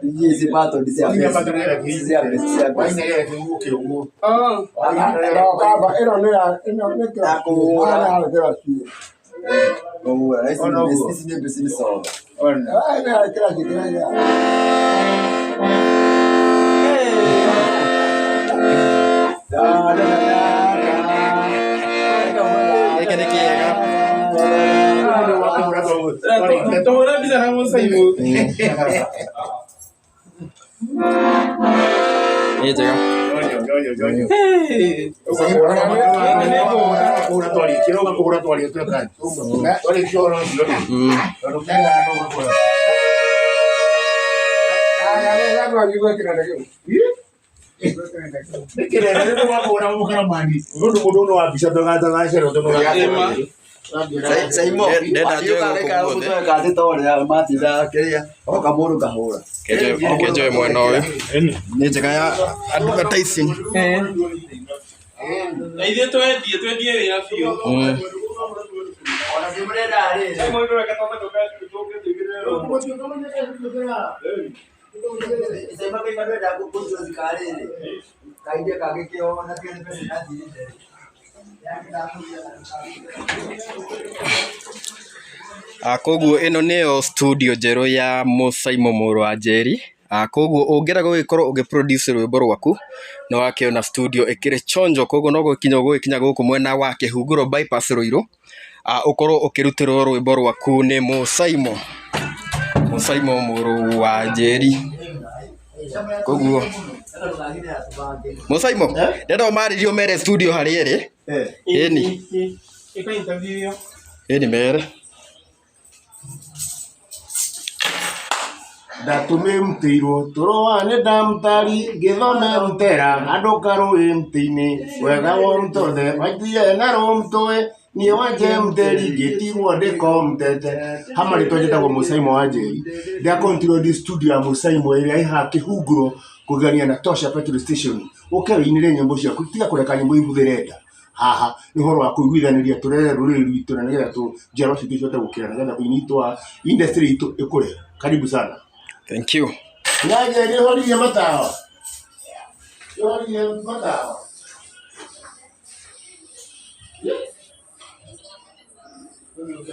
Isi pato di sia. Sia pato era che sia. Poi ne era che un che un. No, capa, era non era che era della sua. Comunque, adesso non si deve si solo. Era che era Sei mo nenda joe kati tore ya mati da keria o kamuru kahura kejo mwena uyu ni njega ya advertising na ithe twendie wira biũ ona simrenda ri mũndũ reke toke sema ke ndio kukunjwa zikarele kaide kage kio na pia ni pesa hadi koguo ino niyo studio njeru ya Musaimo Mũrũ wa Njeri. Koguo ungera gugikorwo ugiproduce rwimbo rwaku no wakiona studio ikiri chonjo, koguo no gukinya guku mwena wa Kihunguro bypass Ruiru ukorwo ukirutirwo rwimbo rwaku ni Musaimo Mũrũ wa Njeri. Koguo Musaimo ndenda umaririo mere studio hari iri eni ika interview eni mere ndatume mtirwo turoane ndamtari ngithome mtera anduka rũĩ mtĩ-inĩ wega wa mtothe maithie na rũmtũĩ niĩ wanje mteri ngĩtigwo ndĩkomtete hama rĩtwa njĩtagwo Musaimo wa Njeri ndiakontirwo ndi studio ya Musaimo ĩrĩa ĩha Kĩhunguro kũgania na Tosha petrol station ũke wĩinĩre nyĩmbo ciaku tiga kũreka nyĩmbo ibũthĩre nda haha nĩ ũhoro wa kũiguithanĩria tũrere rũrĩrĩ rwitũ na nĩgetha njiarwa citũ cihote gũkĩra na nĩgetha kũnyitwo industry itũ ĩkũre. Karibu sana. Thank you. Ngaje ni holi ya matawa. Holi ya matawa. Ndio